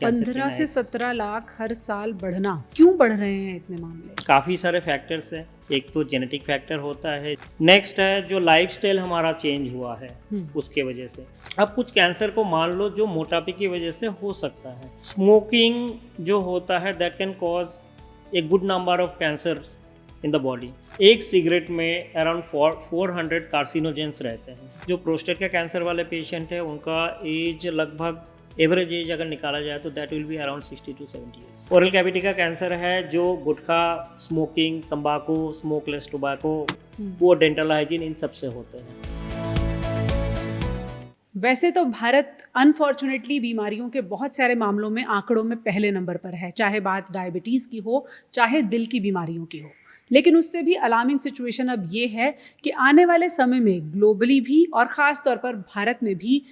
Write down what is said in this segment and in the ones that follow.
Cancer के 15 से नए 17 लाख हर साल बढ़ना, क्यों बढ़ रहे हैं इतने मामले? काफ़ी सारे फैक्टर्स हैं। एक तो जेनेटिक फैक्टर होता है, नेक्स्ट है जो लाइफस्टाइल हमारा चेंज हुआ है उसके वजह से। अब कुछ कैंसर को मान लो जो मोटापे की वजह से हो सकता है। स्मोकिंग जो होता है that can cause a good number of cancer in the body. एक सिगरेट में अराउंड 400 कार्सिनोजेंस रहते हैं। जो प्रोस्टेट का कैंसर वाले पेशेंट है उनका एज लगभग एवरेज एज अगर निकाला जाए तो that will be around 60 to 70 years. Oral cavity का कैंसर है जो गुटखा, स्मोकिंग, तंबाकू, स्मोकलेस टोबैको, वो डेंटल हाइजीन इन सब से होते हैं। वैसे तो भारत अनफॉर्चुनेटली बीमारियों के बहुत सारे मामलों में आंकड़ों में पहले नंबर पर है, चाहे बात डायबिटीज की हो, चाहे दिल की बीमारियों की हो। लेकिन उससे भी अलार्मिंग सिचुएशन अब ये है कि आने वाले समय में ग्लोबली भी और ख़ास तौर पर भारत में भी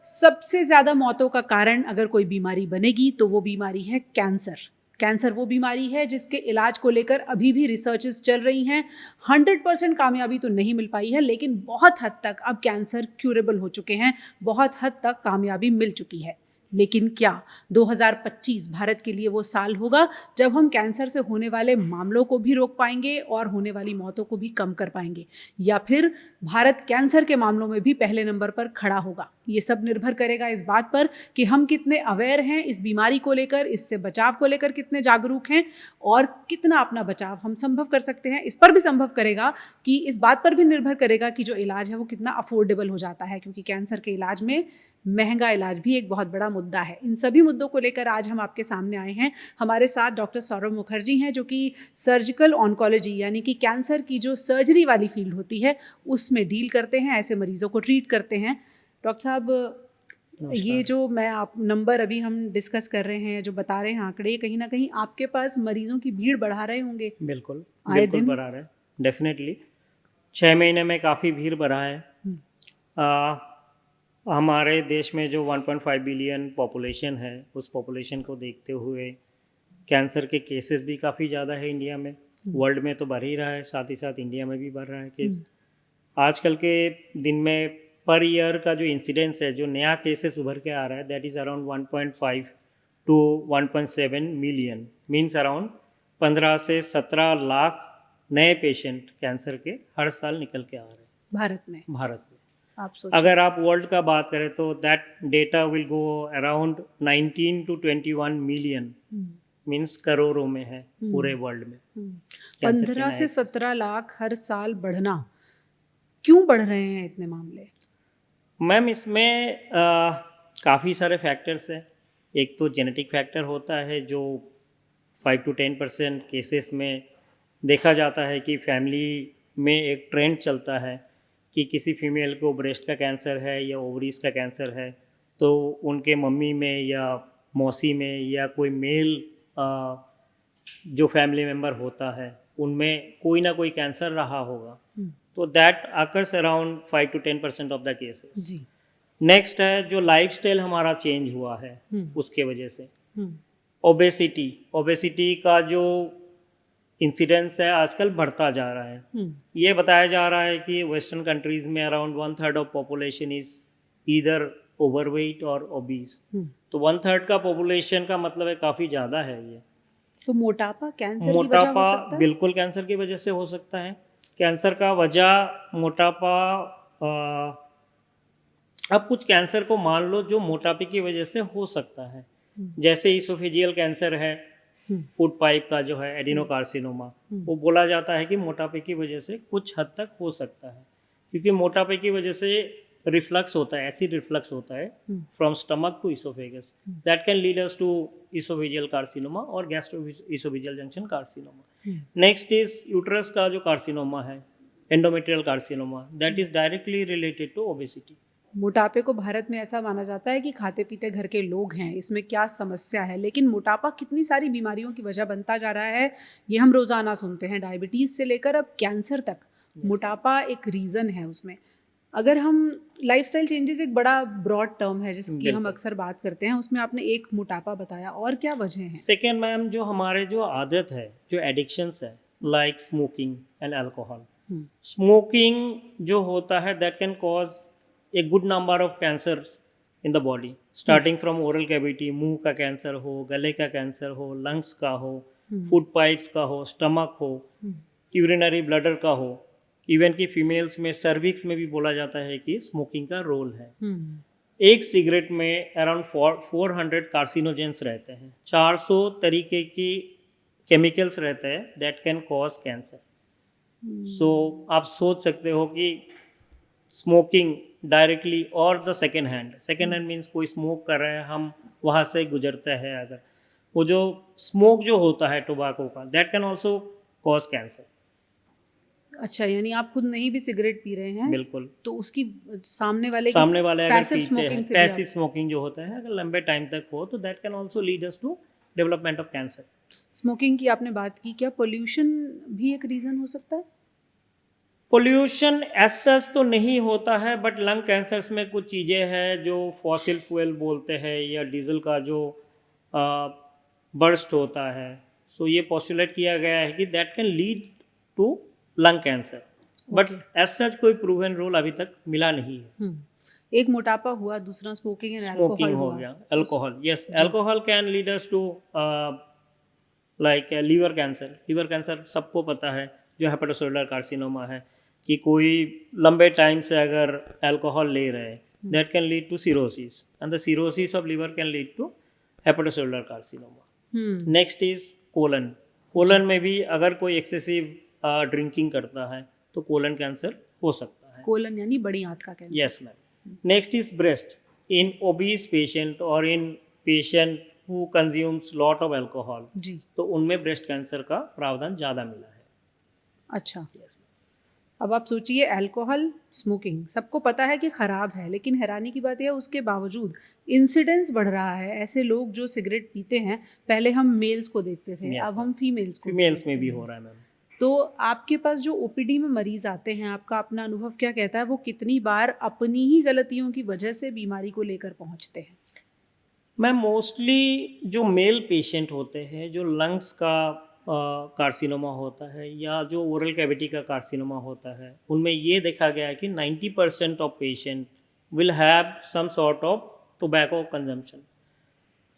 सबसे ज़्यादा मौतों का कारण अगर कोई बीमारी बनेगी तो वो बीमारी है कैंसर। कैंसर वो बीमारी है जिसके इलाज को लेकर अभी भी रिसर्चेस चल रही हैं। 100% कामयाबी तो नहीं मिल पाई है, लेकिन बहुत हद तक अब कैंसर क्यूरेबल हो चुके हैं, बहुत हद तक कामयाबी मिल चुकी है। लेकिन क्या 2025 भारत के लिए वो साल होगा जब हम कैंसर से होने वाले मामलों को भी रोक पाएंगे और होने वाली मौतों को भी कम कर पाएंगे, या फिर भारत कैंसर के मामलों में भी पहले नंबर पर खड़ा होगा? ये सब निर्भर करेगा इस बात पर कि हम कितने अवेयर हैं इस बीमारी को लेकर, इससे बचाव को लेकर कितने जागरूक हैं और कितना अपना बचाव हम संभव कर सकते हैं। इस पर भी संभव करेगा कि इस बात पर भी निर्भर करेगा कि जो इलाज है वो कितना अफोर्डेबल हो जाता है, क्योंकि कैंसर के इलाज में महंगा इलाज भी एक बहुत बड़ा मुद्दा है। इन सभी मुद्दों को लेकर आज हम आपके सामने आए हैं। हमारे साथ डॉक्टर सौरभ मुखर्जी हैं जो कि सर्जिकल ऑन्कोलॉजी यानी कि कैंसर की जो सर्जरी वाली फील्ड होती है उसमें डील करते हैं, ऐसे मरीजों को ट्रीट करते हैं। डॉक्टर साहब, ये जो मैं आप नंबर अभी हम डिस्कस कर रहे हैं, जो बता रहे हैं आंकड़े, कहीं ना कहीं आपके पास मरीजों की भीड़ बढ़ा रहे होंगे। बिल्कुल आए बिल्कुल दिन बढ़ा रहा है, डेफिनेटली 6 महीने में काफ़ी भीड़ बढ़ा है। हमारे देश में जो 1.5 बिलियन पॉपुलेशन है उस पॉपुलेशन को देखते हुए कैंसर के केसेस भी काफ़ी ज़्यादा है इंडिया में। वर्ल्ड में तो बढ़ ही रहा है, साथ ही साथ इंडिया में भी बढ़ रहा है केस। आजकल के दिन में पर ईयर का जो इंसिडेंस है, जो नया केसेस उभर के आ रहा है, that is around 1.5 to 1.7 million, means around 15 से 17 लाख नए पेशेंट कैंसर के हर साल निकल के आ रहे हैं भारत में। आप सोचिए, अगर आप वर्ल्ड का बात करें तो that data will go around 19 to 21 million, means करोड़ों में है पूरे वर्ल्ड में। 15 से 17 लाख हर साल बढ़ना, क्यों बढ़ रहे हैं इतने मामले? मैम इसमें काफ़ी सारे फैक्टर्स हैं। एक तो जेनेटिक फैक्टर होता है जो 5 to 10% केसेस में देखा जाता है कि फैमिली में एक ट्रेंड चलता है कि किसी फीमेल को ब्रेस्ट का कैंसर है या ओवरीज का कैंसर है तो उनके मम्मी में या मौसी में या कोई मेल जो फैमिली मेम्बर होता है उनमें कोई ना कोई कैंसर रहा होगा। तो that occurs around 5 to 10% of the cases. जी। नेक्स्ट है जो लाइफस्टाइल हमारा चेंज हुआ है उसके वजह से। ओबेसिटी का जो इंसिडेंस है आजकल बढ़ता जा रहा है। ये बताया जा रहा है कि वेस्टर्न कंट्रीज में around 1/3 of population is either overweight और ओबीज। तो 1/3 का पॉपुलेशन का मतलब है काफ़ी ज़्यादा है ये। तो मोटापा कैंसर की वजह हो सकता है? बिल्कुल कैंसर की वजह से हो सकता है। कैंसर का वजह मोटापा, अब कुछ कैंसर को मान लो जो मोटापे की वजह से हो सकता है, जैसे इसोफेजियल कैंसर है, फूड पाइप का जो है एडिनोकार्सिनोमा, वो बोला जाता है कि मोटापे की वजह से कुछ हद तक हो सकता है, क्योंकि मोटापे की वजह से रिफ्लक्स होता है, एसिड रिफ्लक्स होता है from stomach to oesophagus, that can lead us to oesophageal carcinoma और gastro oesophageal junction carcinoma. Next is uterus का जो कार्सिनोमा है, endometrial carcinoma, that is directly related to obesity. मोटापे को भारत में ऐसा माना जाता है कि खाते पीते घर के लोग हैं, इसमें क्या समस्या है, लेकिन मोटापा कितनी सारी बीमारियों की वजह बनता जा रहा है, ये हम रोज़ाना सुनते हैं। डायबिटीज़ से लेकर अब कैंसर तक मोटापा एक रीज़न है उसमें। अगर हम लाइफस्टाइल चेंजेस, एक बड़ा ब्रॉड टर्म है जिसकी हम अक्सर बात करते हैं, उसमें आपने एक मोटापा बताया, और क्या वजह है? सेकेंड मैम, जो हमारे जो आदत है, जो एडिक्शंस है, like smoking and alcohol. Smoking जो होता है that can cause a good number of cancer in the body, starting from oral cavity, मुंह का कैंसर हो, गले का कैंसर हो, लंग्स का हो, फूड पाइप्स का हो, स्टमक हो, यूरिनरी ब्लडर का हो, इवन कि फीमेल्स में सर्विक्स में भी बोला जाता है कि स्मोकिंग का रोल है। एक सिगरेट में अराउंड 400 कार्सिनोजेंस रहते हैं, 400 तरीके की केमिकल्स रहते हैं दैट कैन कॉज कैंसर। सो आप सोच सकते हो कि स्मोकिंग डायरेक्टली और द सेकेंड हैंड मीन्स कोई स्मोक कर रहे हैं, हम वहाँ से गुजरते हैं, अगर वो जो स्मोक जो होता है टोबैको का, that can also cause cancer. अच्छा, यानी आप खुद नहीं भी सिगरेट पी रहे हैं, बिल्कुल, तो उसकी सामने वाले अगर पैसिव पीते हैं, स्मोकिंग से पैसिव स्मोकिंग जो होता है अगर लंबे टाइम तक हो तो that can also lead us to development of cancer. Smoking की आपने बात की, क्या पोल्यूशन भी एक रीज़न हो सकता है? पोल्यूशन एज तो नहीं होता है, बट लंग कैंसर्स में कुछ चीज़ें हैं जो फॉसिल फ्यूल बोलते हैं या डीजल का जो बर्स्ट होता है, सो ये पॉस्टुलेट किया गया है कि that can lead to lung cancer, but as such कोई प्रूवन रोल अभी तक मिला नहीं है। एक मोटापा हुआ, दूसरा स्मोकिंग एंड स्मोकिंग अल्कोहल हो हुआ। गया, alcohol, yes, alcohol can lead us to like liver cancer सबको पता है, जो हेपेटोसेलुलर कार्सिनोमा है, कि कोई लंबे टाइम से अगर अल्कोहल ले रहे हैं that can lead to cirrhosis, and the cirrhosis of liver can lead to hepatocellular carcinoma. Next is colon में भी अगर कोई एक्सेसिव ड्रिंकिंग करता है तो कोलन कैंसर हो सकता है। कोलन यानी बड़ी आंत का cancer. Yes ma'am. Next is breast, in obese patient और in patient who consumes lot of alcohol, जी, तो उनमें ब्रेस्ट कैंसर का प्रावधान ज़्यादा मिला है। अच्छा। yes, अब आप सोचिए, अल्कोहल, स्मोकिंग सबको पता है कि ख़राब है, लेकिन हैरानी की बात यह है उसके बावजूद इंसिडेंस बढ़ रहा है। ऐसे लोग जो सिगरेट पीते हैं, पहले हम मेल्स को देखते थे, Yes, अब हम फीमेल्स को फीमेल्स देखते में भी हैं। हो रहा है मैम। तो आपके पास जो ओपीडी में मरीज आते हैं, आपका अपना अनुभव क्या कहता है, वो कितनी बार अपनी ही गलतियों की वजह से बीमारी को लेकर पहुंचते हैं? मैम मोस्टली जो मेल पेशेंट होते हैं, जो लंग्स का कार्सिनोमा होता है या जो ओरल कैविटी का कार्सिनोमा होता है, उनमें ये देखा गया है कि 90% of patient will have some sort of tobacco consumption.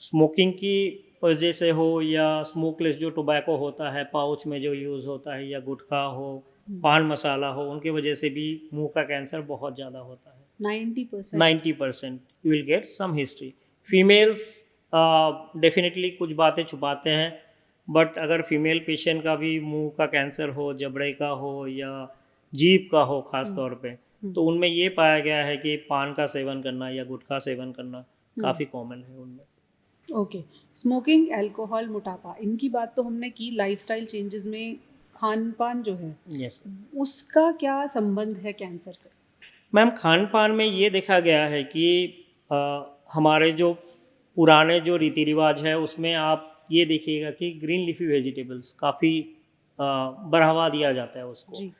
Smoking की वजह से हो या स्मोकलेस जो टोबैको होता है पाउच में जो यूज़ होता है, या गुटखा हो, पान मसाला हो, उनके वजह से भी मुंह का कैंसर बहुत ज़्यादा होता है। 90% you will get some history. Females definitely कुछ बातें छुपाते हैं, बट अगर फीमेल पेशेंट का भी मुंह का कैंसर हो, जबड़े का हो या जीभ का हो खास तौर पे, तो उनमें ये पाया गया है कि पान का सेवन करना या गुटखा सेवन करना काफ़ी कॉमन है उनमें। ओके, स्मोकिंग, अल्कोहल, मोटापा, इनकी बात तो हमने की। लाइफस्टाइल चेंजेस में खान पान जो है, यस, उसका क्या संबंध है कैंसर से? मैम खान पान में ये देखा गया है कि हमारे जो पुराने जो रीति रिवाज है उसमें आप ये देखिएगा कि ग्रीन लीफी वेजिटेबल्स काफ़ी बढ़ावा दिया जाता है उसको। जी,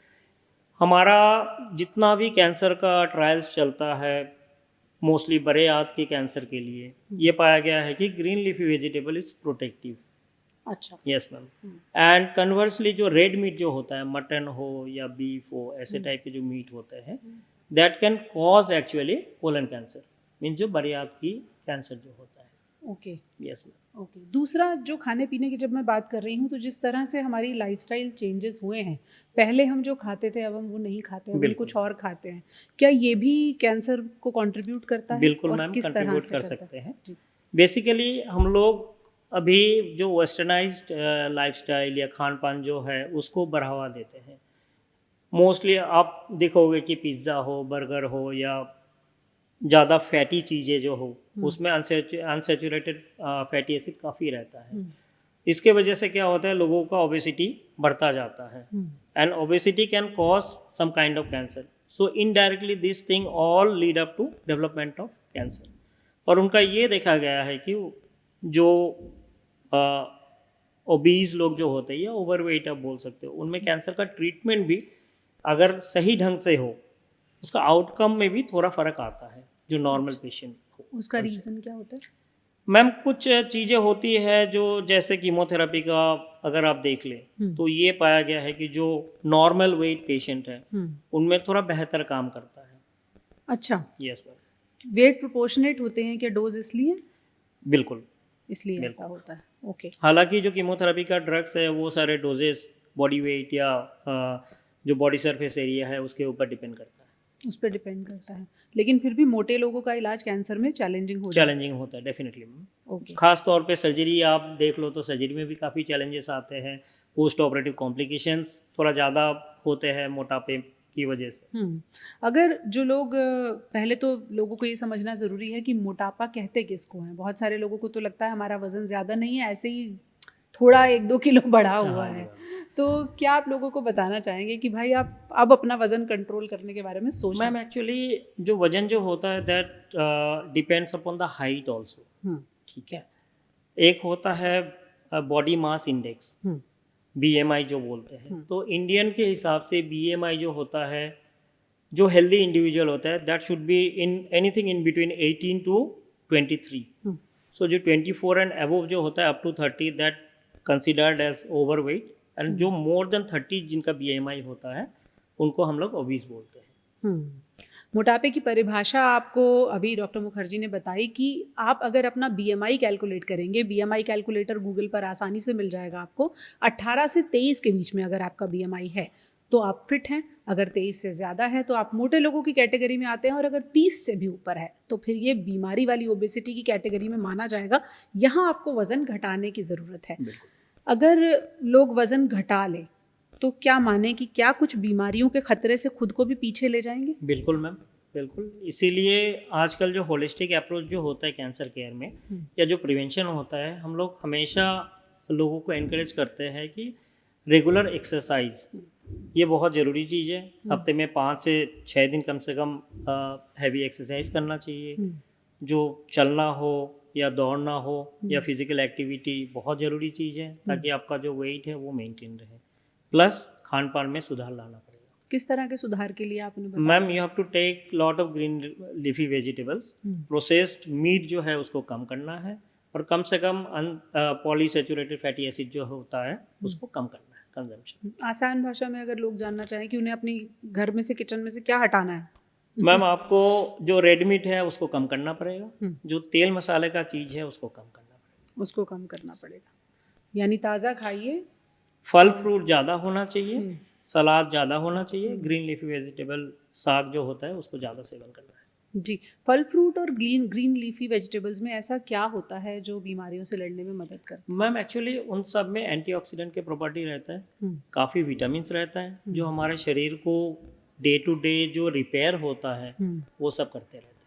हमारा जितना भी कैंसर का ट्रायल्स चलता है मोस्टली बड़े आंत के कैंसर के लिए, ये पाया गया है कि green leafy vegetable is protective. अच्छा। Yes ma'am. एंड कन्वर्सली जो रेड मीट जो होता है, मटन हो या बीफ हो, ऐसे टाइप के जो मीट होते हैं, that can cause actually colon cancer, means जो बड़े आंत की कैंसर जो होता है। Okay, yes ma'am. ओके। दूसरा, जो खाने पीने की जब मैं बात कर रही हूँ, तो जिस तरह से हमारी लाइफस्टाइल चेंजेस हुए हैं, पहले हम जो खाते थे अब हम वो नहीं खाते, अब हम कुछ और खाते हैं, क्या ये भी कैंसर को कंट्रीब्यूट करता है? बिल्कुल और मैम, किस तरह कंट्रीब्यूट से कर करता सकते हैं। जी। बेसिकली हम लोग अभी जो वेस्टर्नाइज्ड लाइफस्टाइल या खान पान जो है उसको बढ़ावा देते हैं। मोस्टली आप देखोगे कि पिज़्ज़ा हो, बर्गर हो या ज़्यादा फैटी चीज़ें जो हो, उसमें अनसेचुरेटेड फैटी एसिड काफ़ी रहता है। इसके वजह से क्या होता है, लोगों का ओबेसिटी बढ़ता जाता है, and obesity can cause some kind of cancer. So indirectly this thing all lead up to development of cancer. और उनका ये देखा गया है कि जो ओबीज लोग जो होते हैं या ओवरवेट आप बोल सकते हो, उनमें कैंसर का ट्रीटमेंट भी अगर सही ढंग से हो, उसका आउटकम में भी थोड़ा फर्क आता है जो नॉर्मल पेशेंट को। उसका रीज़न क्या होता है? मैम कुछ चीज़ें होती है जो जैसे कीमोथेरेपी का अगर आप देख लें तो ये पाया गया है कि जो नॉर्मल वेट पेशेंट है उनमें थोड़ा बेहतर काम करता है। अच्छा। Yes ma'am. वेट प्रोपोर्शनेट होते हैं क्या डोज, इसलिए बिल्कुल। ऐसा होता है? ओके। हालांकि जो कीमोथेरेपी का ड्रग्स है वो सारे डोजेस बॉडी वेट या जो बॉडी सरफेस एरिया है उसके ऊपर डिपेंड करता है। उस पर डिपेंड करता है, लेकिन फिर भी मोटे लोगों का इलाज कैंसर में चैलेंजिंग होता है डेफिनेटली। ओके। खास तौर पे सर्जरी आप देख लो तो सर्जरी में भी काफ़ी चैलेंजेस आते हैं, पोस्ट ऑपरेटिव कॉम्प्लिकेशंस थोड़ा ज़्यादा होते हैं मोटापे की वजह से। अगर जो लोग, पहले तो लोगों को ये समझना ज़रूरी है कि मोटापा कहते किसको हैं। बहुत सारे लोगों को तो लगता है हमारा वज़न ज़्यादा नहीं है, ऐसे ही थोड़ा 1-2 किलो बढ़ा हुआ है। तो क्या आप लोगों को बताना चाहेंगे कि भाई आप अब अपना वज़न कंट्रोल करने के बारे में सोचें? मैम एक्चुअली जो वजन जो होता है that depends upon the height also. ठीक है, एक होता है बॉडी मास इंडेक्स, BMI जो बोलते हैं। तो इंडियन के हिसाब से BMI जो होता है, जो हेल्दी इंडिविजुअल होता है, that should be in anything in between 18 to 23। So जो 24 एंड अबव जो होता है up to 30, that considered as overweight. And जो मोर देन 30 जिनका BMI होता है उनको हम लोग ओबीस बोलते हैं। मोटापे की परिभाषा आपको अभी डॉक्टर मुखर्जी ने बताई कि आप अगर अपना BMI कैलकुलेट करेंगे, BMI कैलकुलेटर गूगल पर आसानी से मिल जाएगा आपको। 18 से 23 के बीच में अगर आपका BMI है तो आप फिट हैं, अगर 23 से ज़्यादा है तो आप मोटे लोगों की कैटेगरी में आते हैं, और अगर 30 से भी ऊपर है तो फिर ये बीमारी वाली ओबेसिटी की कैटेगरी में माना जाएगा। यहाँ आपको वज़न घटाने की ज़रूरत है। अगर लोग वज़न घटा लें तो क्या माने कि क्या कुछ बीमारियों के खतरे से खुद को भी पीछे ले जाएंगे? बिल्कुल मैम, बिल्कुल। इसीलिए आजकल जो होलिस्टिक अप्रोच जो होता है कैंसर केयर में या जो प्रिवेंशन होता है, हम लोग हमेशा लोगों को एनकरेज करते हैं कि रेगुलर एक्सरसाइज ये बहुत ज़रूरी चीज़ है। हफ्ते में 5 से 6 दिन कम से कम हैवी एक्सरसाइज करना चाहिए। जो चलना हो या दौड़ना हो या फिजिकल एक्टिविटी बहुत ज़रूरी चीज़ है, ताकि आपका जो वेट है वो मेंटेन रहे। प्लस खान पान में सुधार लाना पड़ेगा। किस तरह के सुधार के लिए आपने बताया? Ma'am you have to take lot of green leafy vegetables. Processed meat जो है उसको कम करना है, और कम से कम पॉलीसेचुरेटेड फैटी एसिड जो होता है उसको कम करना है कंजम्पशन। आसान भाषा में अगर लोग जानना चाहें कि उन्हें अपनी घर में से, किचन में से क्या हटाना है? मैम आपको जो रेड मीट है उसको कम करना पड़ेगा, जो तेल मसाले का चीज़ है उसको कम करना पड़ेगा। उसको कम करना पड़ेगा, यानी ताज़ा खाइए, फल फ्रूट ज़्यादा होना चाहिए, सलाद ज़्यादा होना चाहिए, ग्रीन लीफी वेजिटेबल साग जो होता है उसको ज़्यादा सेवन करना है। जी। फल फ्रूट और ग्रीन लीफी वेजिटेबल्स में ऐसा क्या होता है जो बीमारियों से लड़ने में मदद करता है? मैम एक्चुअली उन सब में एंटीऑक्सीडेंट के प्रॉपर्टी रहता है, काफ़ी विटामिन्स रहता है, जो हमारे शरीर को डे टू डे जो रिपेयर होता है वो सब करते रहते हैं।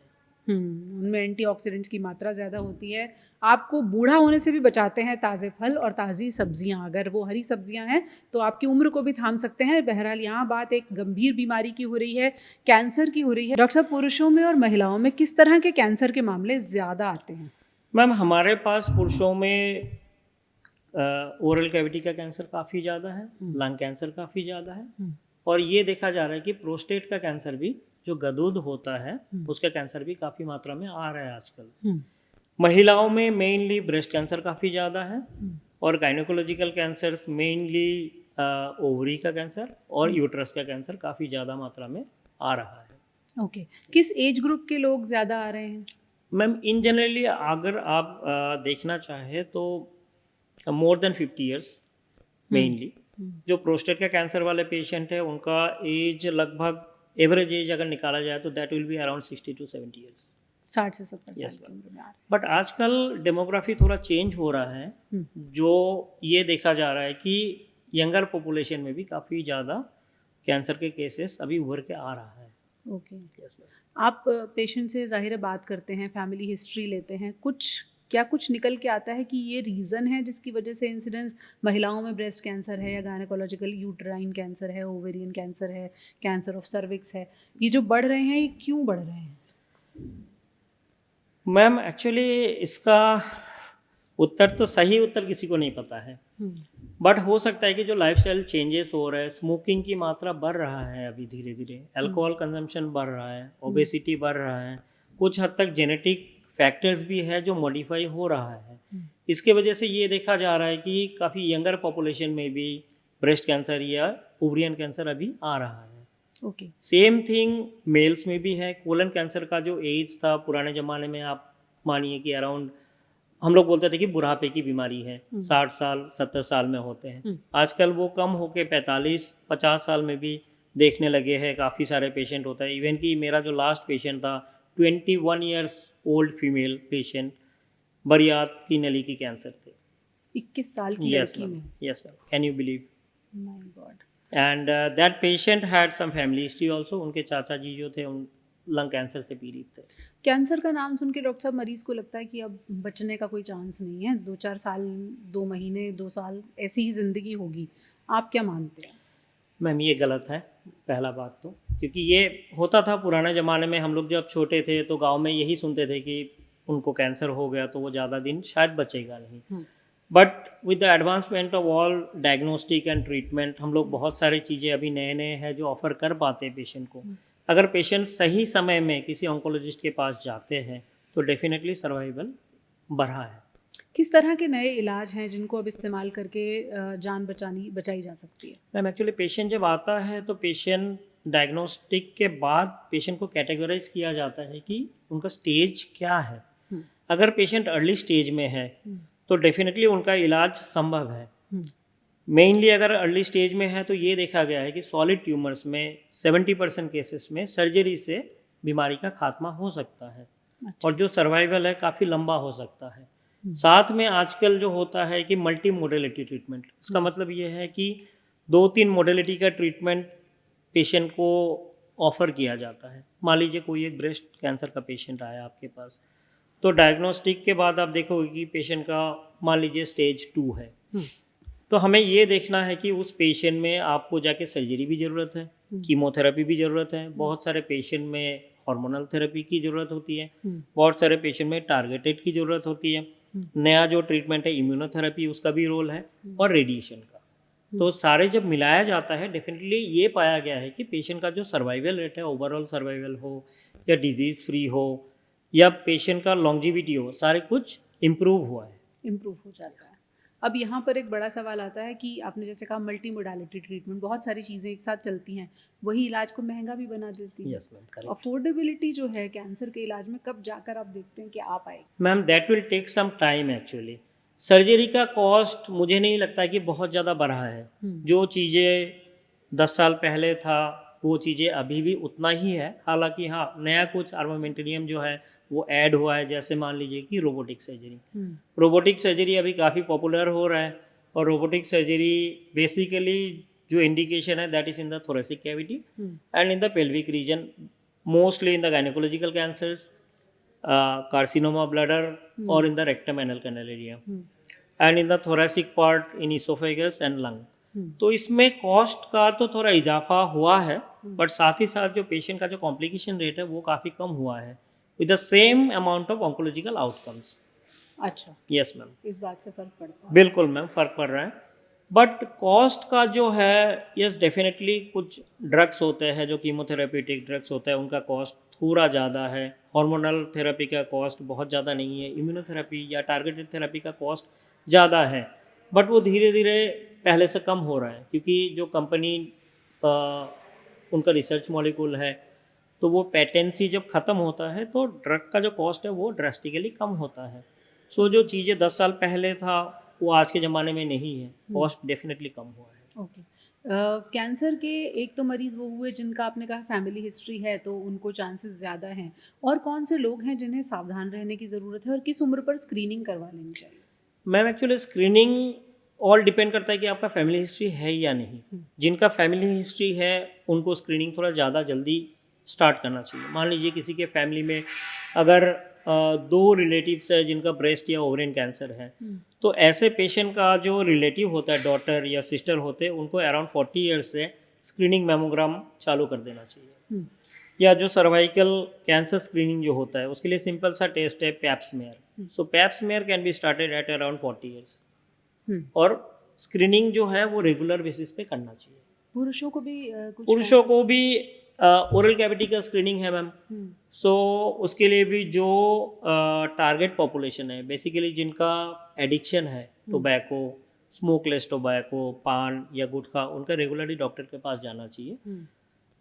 उनमें एंटीऑक्सीडेंट्स की मात्रा ज़्यादा होती है। आपको बूढ़ा होने से भी बचाते हैं ताज़े फल और ताज़ी सब्जियां। अगर वो हरी सब्जियां हैं तो आपकी उम्र को भी थाम सकते हैं। बहरहाल यहाँ बात एक गंभीर बीमारी की हो रही है, कैंसर की हो रही है। डॉक्टर साहब, पुरुषों में और महिलाओं में किस तरह के कैंसर के मामले ज़्यादा आते हैं? मैम हमारे पास पुरुषों में ओरल कैविटी का कैंसर काफ़ी ज़्यादा है, लंग कैंसर काफ़ी ज़्यादा है, और ये देखा जा रहा है कि प्रोस्टेट का कैंसर भी, जो गदूद होता है उसका कैंसर भी काफ़ी मात्रा में आ रहा है आजकल। महिलाओं में मेनली ब्रेस्ट कैंसर काफ़ी ज़्यादा है, और गायनोकोलॉजिकल कैंसर्स मेनली ओवरी का कैंसर और यूट्रस का कैंसर काफ़ी ज़्यादा मात्रा में आ रहा है। ओके। किस एज ग्रुप के लोग ज़्यादा आ रहे हैं? मैम इन जनरली अगर आप देखना चाहें तो मोर देन 50 ईयर्स मेनली। जो प्रोस्टेट का कैंसर वाले पेशेंट है उनका एज लगभग, एवरेज एज अगर निकाला जाए तो that will be around 60 to 70 years. 60 से 70 साल की उम्र में आ रहे हैं। बट आजकल डेमोग्राफी थोड़ा चेंज हो रहा है, जो ये देखा जा रहा है कि यंगर पॉपुलेशन में भी काफ़ी ज़्यादा कैंसर के केसेस अभी उभर के आ रहा है। ओके। आप पेशेंट से ज़ाहिर बात करते हैं, फैमिली हिस्ट्री लेते हैं, क्या कुछ निकल के आता है कि ये रीज़न है जिसकी वजह से इंसिडेंस महिलाओं में ब्रेस्ट कैंसर है या गायनेकोलॉजिकल यूट्राइन कैंसर है, ओवेरियन कैंसर है, कैंसर ऑफ सर्विक्स है, ये जो बढ़ रहे हैं, ये क्यों बढ़ रहे हैं? मैम एक्चुअली इसका उत्तर तो, सही उत्तर किसी को नहीं पता है, बट हो सकता है कि जो लाइफस्टाइल चेंजेस हो रहा है, स्मोकिंग की मात्रा बढ़ रहा है अभी धीरे धीरे, अल्कोहल कंजम्पशन बढ़ रहा है, ओबेसिटी बढ़ रहा है, कुछ हद तक जेनेटिक फैक्टर्स भी है जो मॉडिफाई हो रहा है। इसके वजह से ये देखा जा रहा है कि काफ़ी यंगर पॉपुलेशन में भी ब्रेस्ट कैंसर या ओवरियन कैंसर अभी आ रहा है। ओके। सेम थिंग मेल्स में भी है। कोलन कैंसर का जो एज था पुराने ज़माने में, आप मानिए कि अराउंड हम लोग बोलते थे कि बुढ़ापे की बीमारी है, 60 साल 70 साल में होते हैं। आजकल वो कम होके 45-50 साल में भी देखने लगे हैं, काफ़ी सारे पेशेंट होता है। इवन कि मेरा जो लास्ट पेशेंट था 21 ईयर्स ओल्ड फीमेल पेशेंट, बरियात की नली की कैंसर थे। 21 साल की यस लड़की मैम, में? Yes ma'am, can you believe? My god. And that patient had some family history also. उनके चाचा जी जो थे उन लंग कैंसर से पीड़ित थे। कैंसर का नाम सुन के डॉक्टर साहब मरीज को लगता है कि अब बचने का कोई चांस नहीं है, 2-4 साल, 2 महीने, 2 साल ऐसी ही ज़िंदगी होगी। आप क्या मानते हैं? मैम ये गलत है, पहला बात तो, क्योंकि ये होता था पुराने ज़माने में। हम लोग जब छोटे थे तो गांव में यही सुनते थे कि उनको कैंसर हो गया तो वो ज़्यादा दिन शायद बचेगा नहीं। But with the advancement of all diagnostic and treatment, हम लोग बहुत सारी चीज़ें अभी नए नए हैं जो ऑफ़र कर पाते हैं पेशेंट को। अगर पेशेंट सही समय में किसी ऑन्कोलॉजिस्ट के पास जाते हैं तो डेफिनेटली सर्वाइवल बढ़ा है। किस तरह के नए इलाज हैं जिनको अब इस्तेमाल करके जान बचाई जा सकती है? मैम एक्चुअली पेशेंट जब आता है तो पेशेंट डायग्नोस्टिक के बाद पेशेंट को कैटेगराइज किया जाता है कि उनका स्टेज क्या है। अगर पेशेंट अर्ली स्टेज में है तो डेफिनेटली उनका इलाज संभव है। मेनली अगर अर्ली स्टेज में है तो ये देखा गया है कि सॉलिड ट्यूमर्स में 70% केसेस में सर्जरी से बीमारी का खात्मा हो सकता है। और जो सर्वाइवल है काफ़ी लंबा हो सकता है। साथ में आजकल जो होता है कि मल्टी मोडेलिटी ट्रीटमेंट, इसका मतलब ये है कि 2-3 मोडेलिटी का ट्रीटमेंट पेशेंट को ऑफ़र किया जाता है। मान लीजिए कोई एक ब्रेस्ट कैंसर का पेशेंट आया आपके पास, तो डायग्नोस्टिक के बाद आप देखोगे कि पेशेंट का मान लीजिए स्टेज 2 है, तो हमें ये देखना है कि उस पेशेंट में आपको जाके सर्जरी भी ज़रूरत है, कीमोथेरेपी भी ज़रूरत है, बहुत सारे पेशेंट में हार्मोनल थेरेपी की ज़रूरत होती है, बहुत सारे पेशेंट में टारगेटेड की ज़रूरत होती है, नया जो ट्रीटमेंट है इम्यूनोथेरेपी, उसका भी रोल है, और रेडिएशन का। तो सारे जब मिलाया जाता है डेफिनेटली ये पाया गया है कि पेशेंट का जो सर्वाइवल रेट है, ओवरऑल सर्वाइवल हो या डिजीज़ फ्री हो या पेशेंट का लॉन्जिविटी हो, सारे कुछ इम्प्रूव हुआ है। इम्प्रूव हो जाता है। अब यहाँ पर एक बड़ा सवाल आता है कि आपने जैसे कहा मल्टी मोडालिटी ट्रीटमेंट, बहुत सारी चीज़ें एक साथ चलती हैं, वही इलाज को महंगा भी बना देती है। Yes ma'am, correct. अफोर्डेबिलिटी जो है कैंसर के इलाज में कब जाकर आप देखते हैं कि आ पाएगी? Ma'am that will take some time actually. Surgery का कॉस्ट मुझे नहीं लगता कि बहुत ज़्यादा बढ़ा है। जो चीज़ें 10 साल पहले था वो चीज़ें अभी भी उतना ही है। हालांकि हाँ, नया कुछ आर्मामेंटेरियम जो है वो ऐड हुआ है, जैसे मान लीजिए कि रोबोटिक सर्जरी। रोबोटिक सर्जरी अभी काफ़ी पॉपुलर हो रहा है, और रोबोटिक सर्जरी बेसिकली जो इंडिकेशन है that is in the thoracic cavity and in the pelvic region, mostly in the gynaecological cancers, carcinoma bladder, or in the rectum anal canal area, and in the thoracic part in esophagus and lung. तो इसमें cost का तो थोड़ा इजाफा हुआ है, but साथ ही साथ जो पेशेंट का जो कॉम्प्लिकेशन रेट है वो काफ़ी कम हुआ है with the same amount of oncological outcomes. अच्छा, यस मैम, इस बात से फर्क पड़ता है? बिल्कुल मैम, फ़र्क पड़ रहा है। बट कॉस्ट का जो है, यस डेफिनेटली कुछ ड्रग्स होते हैं जो कीमोथेरेपेटिक ड्रग्स होते हैं, उनका कॉस्ट थोड़ा ज़्यादा है। हार्मोनल थेरेपी का कॉस्ट बहुत ज़्यादा नहीं है। इम्यूनोथेरेपी या टारगेटेड थेरेपी का कॉस्ट ज़्यादा है, बट वो धीरे धीरे पहले से कम हो रहा है, क्योंकि जो कंपनी उनका रिसर्च मॉलिक्यूल है, तो वो पेटेंसी जब ख़त्म होता है तो ड्रग का जो कॉस्ट है वो ड्रास्टिकली कम होता है। सो जो चीज़ें 10 साल पहले था वो आज के ज़माने में नहीं है, कॉस्ट डेफिनेटली कम हुआ है। ओके। कैंसर के एक तो मरीज़ वो हुए जिनका आपने कहा फैमिली हिस्ट्री है तो उनको चांसेस ज़्यादा हैं, और कौन से लोग हैं जिन्हें सावधान रहने की ज़रूरत है और किस उम्र पर स्क्रीनिंग करवा लेनी चाहिए? Ma'am actually screening all depend करता है कि आपका फैमिली हिस्ट्री है या नहीं। जिनका फैमिली हिस्ट्री है उनको स्क्रीनिंग थोड़ा ज़्यादा जल्दी स्टार्ट करना चाहिए। मान लीजिए किसी के फैमिली में अगर 2 रिलेटिव्स है जिनका ब्रेस्ट या ओवरियन कैंसर है, तो ऐसे पेशेंट का जो रिलेटिव होता है, डॉटर या सिस्टर होते हैं, उनको अराउंड 40 ईयर्स से स्क्रीनिंग मेमोग्राम चालू कर देना चाहिए। या जो सर्वाइकल कैंसर स्क्रीनिंग जो होता है उसके लिए सिंपल सा टेस्ट है Pap smear. So Pap smear can be started at around 40 years, और स्क्रीनिंग जो है वो रेगुलर बेसिस पे करना चाहिए। पुरुषों को भी कुछ पुरुषों को भी ओरल कैविटी का स्क्रीनिंग है मैम। सो उसके लिए भी जो टारगेट पॉपुलेशन है, बेसिकली जिनका एडिक्शन है टोबैको, स्मोकलेस टोबैको, पान या गुटखा, उनका रेगुलरली डॉक्टर के पास जाना चाहिए।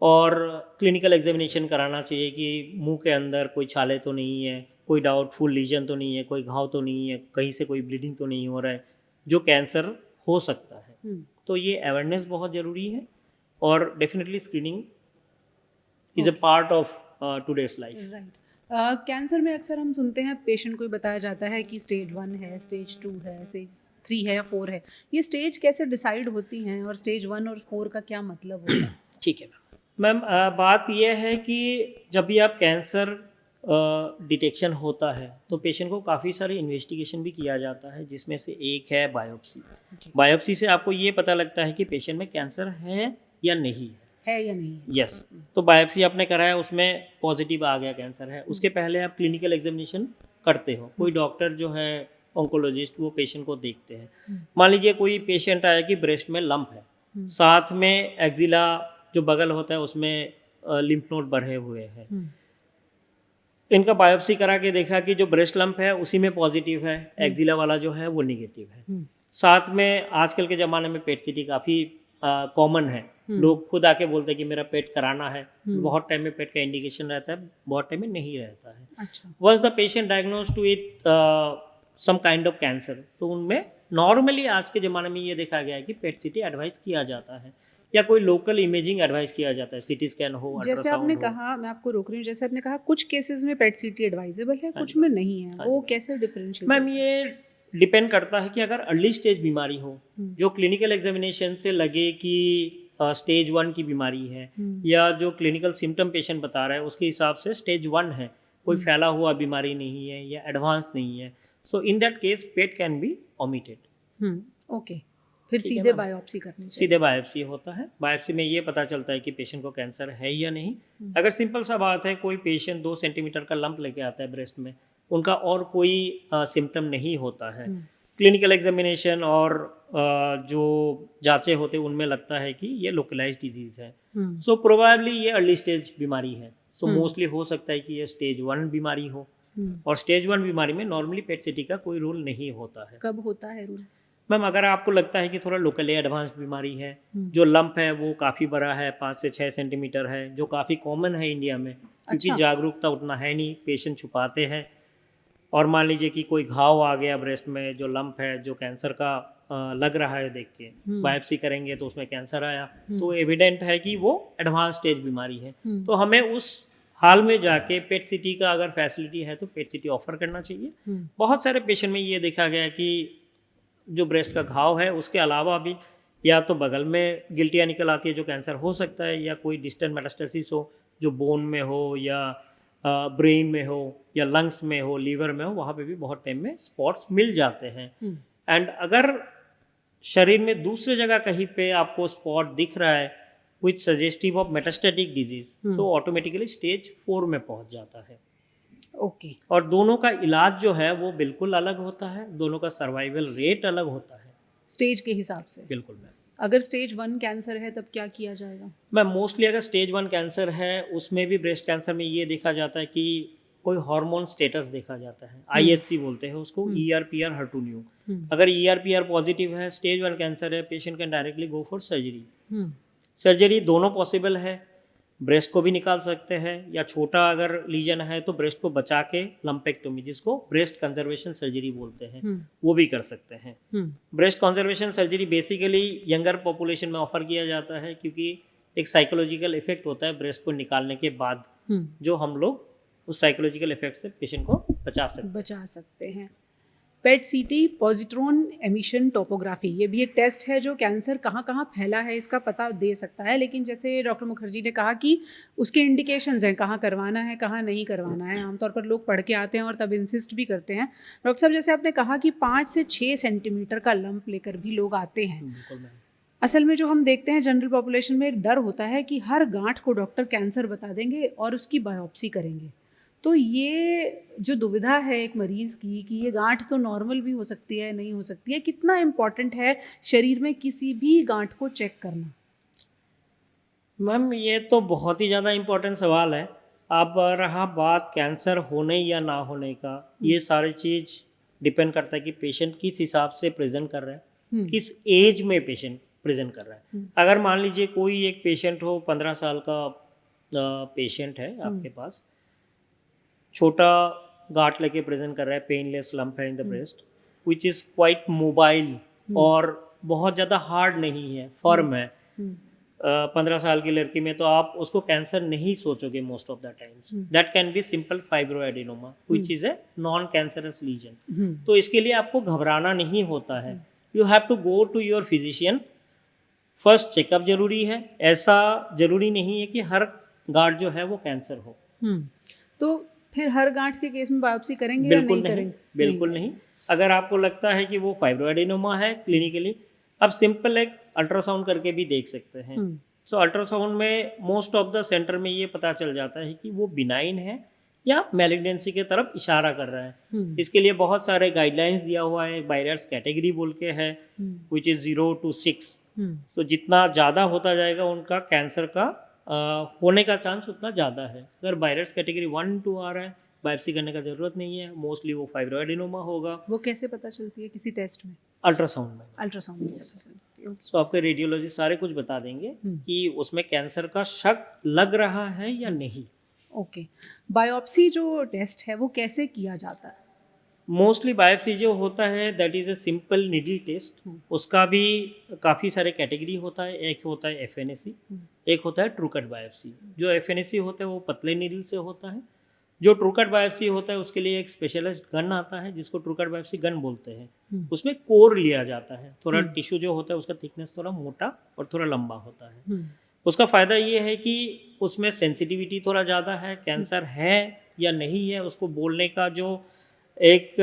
और क्लिनिकल एग्जामिनेशन कराना चाहिए कि मुंह के अंदर कोई छाले तो नहीं है, कोई डाउटफुल लीजन तो नहीं है, कोई घाव तो नहीं है, कहीं से कोई ब्लीडिंग तो नहीं हो रहा है, जो कैंसर हो सकता है। तो ये अवेयरनेस बहुत ज़रूरी है और definitely screening is a part of today's life. Right. Cancer में अक्सर हम सुनते हैं पेशेंट को बताया जाता है कि स्टेज 1 है, स्टेज 2 है, स्टेज 3 है या 4 है। ये स्टेज कैसे डिसाइड होती हैं और स्टेज 1 और 4 का क्या मतलब होता है? ठीक है मैम, बात यह है कि जब भी आप कैंसर डिटेक्शन होता है तो पेशेंट को काफ़ी सारी इन्वेस्टिगेशन भी किया जाता है, जिसमें से एक है बायोप्सी। बायोप्सी से आपको ये पता लगता है कि पेशेंट में कैंसर है या नहीं है या नहीं है। यस। तो बायोप्सी आपने कराया, उसमें पॉजिटिव आ गया कैंसर है, उसके पहले आप क्लिनिकल एग्जामिनेशन करते हो। कोई डॉक्टर जो है ऑन्कोलॉजिस्ट वो पेशेंट को देखते हैं। मान लीजिए कोई पेशेंट आया कि ब्रेस्ट में लंप है, साथ में एक्जिला जो बगल होता है उसमें लिम्फ नोड बढ़े हुए हैं। इनका बायोप्सी करा के देखा कि जो ब्रेस्ट लंप है उसी में पॉजिटिव है, एक्जिला वाला जो है वो निगेटिव है। साथ में आजकल के ज़माने में पेट सीटी काफ़ी कॉमन है, लोग खुद आके बोलते हैं कि मेरा पेट कराना है। बहुत टाइम में पेट का इंडिकेशन रहता है, बहुत टाइम में नहीं रहता है। अच्छा। Was the patient diagnosed with some kind of cancer, तो उनमें नॉर्मली आज के ज़माने में ये देखा गया है कि पेट सीटी एडवाइस किया जाता है या कोई लोकल इमेजिंग एडवाइस किया जाता है, सीटी स्कैन हो, जैसे आपने कहा, मैं आपको रोक रही हूँ, जैसे आपने कहा कुछ केसेस में पेट सीटी एडवाइजेबल है, कुछ में नहीं है, वो कैसे डिफरेंशिएट? मैम ये डिपेंड करता है कि अगर अर्ली स्टेज बीमारी हो, जो क्लिनिकल एग्जामिनेशन से लगे कि स्टेज 1 की बीमारी है या जो क्लिनिकल सिम्टम पेशेंट बता रहा है उसके हिसाब से स्टेज 1 है, कोई फैला हुआ बीमारी नहीं है या एडवांस नहीं है, so in that case PET can be omitted. Okay, फिर सीधे बायोप्सी करनी चाहिए। सीधे बायोप्सी होता है। बायोप्सी में ये पता चलता है कि पेशेंट को कैंसर है या नहीं। अगर सिंपल सा बात है, कोई पेशेंट 2 सेंटीमीटर का लंप लेके आता है ब्रेस्ट में, उनका और कोई सिम्टम नहीं होता है, क्लिनिकल एग्जामिनेशन और जो जांचें होते हैं उनमें लगता है कि ये लोकलाइज्ड डिजीज है, सो प्रोबेबली ये अर्ली स्टेज बीमारी है। सो मोस्टली हो सकता है कि ये स्टेज 1 बीमारी हो। और स्टेज 1 बीमारी में नॉर्मली पेट सीटी का कोई रोल नहीं होता है। कब होता है रूल? मैम अगर आपको लगता है कि थोड़ा लोकली एडवांस बीमारी है, जो लंप है वो काफ़ी बड़ा है, 5 से 6 सेंटीमीटर है, जो काफ़ी कॉमन है इंडिया में, क्योंकि अच्छा। जागरूकता उतना है नहीं, पेशेंट छुपाते हैं। और मान लीजिए कि कोई घाव आ गया ब्रेस्ट में, जो लंप है, जो कैंसर का लग रहा है, देख के बायोप्सी करेंगे तो उसमें कैंसर आया, तो एविडेंट है कि वो एडवांस स्टेज बीमारी है। तो हमें उस हाल में जाके पेट सीटी का अगर फैसिलिटी है तो पेट सीटी ऑफर करना चाहिए। बहुत सारे पेशेंट में ये देखा गया कि जो ब्रेस्ट का घाव है उसके अलावा भी या तो बगल में गिल्टियाँ निकल आती है जो कैंसर हो सकता है, या कोई डिस्टेंट मेटास्टेसिस हो जो बोन में हो या ब्रेन में हो या लंग्स में हो, लीवर में हो, वहाँ पे भी बहुत टाइम में स्पॉट्स मिल जाते हैं। एंड अगर शरीर में दूसरी जगह कहीं पे आपको स्पॉट दिख रहा है which suggestive of metastatic disease, so automatically stage 4 में पहुंच जाता है। ओके। और दोनों का इलाज जो है वो बिल्कुल अलग होता है, दोनों का सर्वाइवल रेट अलग होता है स्टेज के हिसाब से। बिल्कुल मैम। अगर स्टेज 1 कैंसर है तब क्या किया जाएगा? मैम मोस्टली अगर स्टेज 1 कैंसर है उसमें भी ब्रेस्ट कैंसर में ये देखा जाता है कि कोई हार्मोन स्टेटस देखा जाता है, IHC बोलते हैं उसको, ER/PR HER2 न्यू। अगर ER/PR पॉजिटिव है, स्टेज 1 कैंसर है, patient can directly go for surgery. Surgery दोनों पॉसिबल है, ब्रेस्ट को भी निकाल सकते हैं या छोटा अगर लीजन है तो ब्रेस्ट को बचा के लंपेक्टोमी, जिसको ब्रेस्ट कंजर्वेशन सर्जरी बोलते हैं, वो भी कर सकते हैं। Breast conservation surgery basically younger population में ऑफर किया जाता है क्योंकि एक साइकोलॉजिकल इफेक्ट होता है ब्रेस्ट को निकालने के बाद, जो हम लोग उस साइकोलॉजिकल इफेक्ट से पेशेंट को बचा सकते हैं। पेट सीटी पॉजिट्रॉन एमिशन टोपोग्राफी, ये भी एक टेस्ट है जो कैंसर कहाँ कहाँ फैला है इसका पता दे सकता है, लेकिन जैसे डॉक्टर मुखर्जी ने कहा कि उसके इंडिकेशंस हैं, कहाँ करवाना है कहाँ नहीं करवाना है। आमतौर पर लोग पढ़ के आते हैं और तब इंसिस्ट भी करते हैं। डॉक्टर साहब, जैसे आपने कहा कि 5 से 6 सेंटीमीटर का लंप लेकर भी लोग आते हैं, असल में जो हम देखते हैं जनरल पॉपुलेशन में एक डर होता है कि हर गांठ को डॉक्टर कैंसर बता देंगे और उसकी बायोप्सी करेंगे। तो ये जो दुविधा है एक मरीज़ की कि ये गांठ तो नॉर्मल भी हो सकती है, नहीं हो सकती है, कितना इम्पॉर्टेंट है शरीर में किसी भी गांठ को चेक करना? मैम ये तो बहुत ही ज़्यादा इम्पोर्टेंट सवाल है। अब रहा बात कैंसर होने या ना होने का, ये सारी चीज़ डिपेंड करता है कि पेशेंट किस हिसाब से प्रेजेंट कर रहे हैं, किस एज में पेशेंट प्रेजेंट कर रहा है। अगर मान लीजिए कोई एक पेशेंट हो, 15 साल का पेशेंट है आपके पास, छोटा गांठ लेके प्रेजेंट कर रहा है, पेनलेस लंप है in the breast which is quite mobile और बहुत ज़्यादा हार्ड नहीं है, फर्म है। 15 साल की लड़की में तो आप उसको कैंसर नहीं सोचोगे most of the times. That can be simple fibroadenoma which is a non cancerous lesion. तो इसके लिए आपको घबराना नहीं होता है। You have to go to your physician, first checkup जरूरी है। ऐसा जरूरी नहीं है कि हर गांठ जो है वो कैंसर हो। तो फिर हर गांठ के केस में बायोप्सी करेंगे बिल्कुल या नहीं नहीं, करेंगे? बिल्कुल नहीं। अगर आपको लगता है कि वो फाइब्रोएडिनोमा है क्लिनिकली, अब सिंपल एक अल्ट्रासाउंड करके भी देख सकते हैं। सो अल्ट्रासाउंड में मोस्ट ऑफ द सेंटर में ये पता चल जाता है कि वो बिनाइन है या मैलिग्नेंसी के तरफ इशारा कर रहा है। इसके लिए बहुत सारे गाइडलाइंस दिया हुआ है। बायरर्स कैटेगरी बोल के है विच इज़ 0 to 6। तो जितना ज़्यादा होता जाएगा उनका कैंसर का होने का चांस उतना ज़्यादा है। अगर बायरर्स कैटेगरी 1 to आ रहा है, बायोप्सी करने का ज़रूरत नहीं है, मोस्टली वो फाइब्रोएडिनोमा होगा। वो कैसे पता चलती है? किसी टेस्ट में? अल्ट्रासाउंड में। अल्ट्रासाउंड में कैसे चलती है? तो आपके रेडियोलॉजिस्ट सारे कुछ बता देंगे कि उसमें कैंसर का शक लग रहा है या नहीं। ओके। बायोप्सी जो टेस्ट है वो कैसे किया जाता है? मोस्टली बायोप्सी जो होता है that is a simple needle test. उसका भी काफ़ी सारे कैटेगरी होता है। एक होता है एफएनएसी, एक होता है ट्रू कट बायोप्सी। जो एफएनएसी होता है वो पतले नीडल से होता है। जो ट्रू कट बायोप्सी होता है उसके लिए एक स्पेशलाइज्ड गन आता है जिसको ट्रू कट बायोप्सी गन बोलते हैं। उसमें कोर लिया जाता है। थोड़ा टिश्यू जो होता है उसका थिकनेस थोड़ा मोटा और थोड़ा लंबा होता है। उसका फ़ायदा ये है कि उसमें सेंसिटिविटी थोड़ा ज़्यादा है। कैंसर है या नहीं है उसको बोलने का जो एक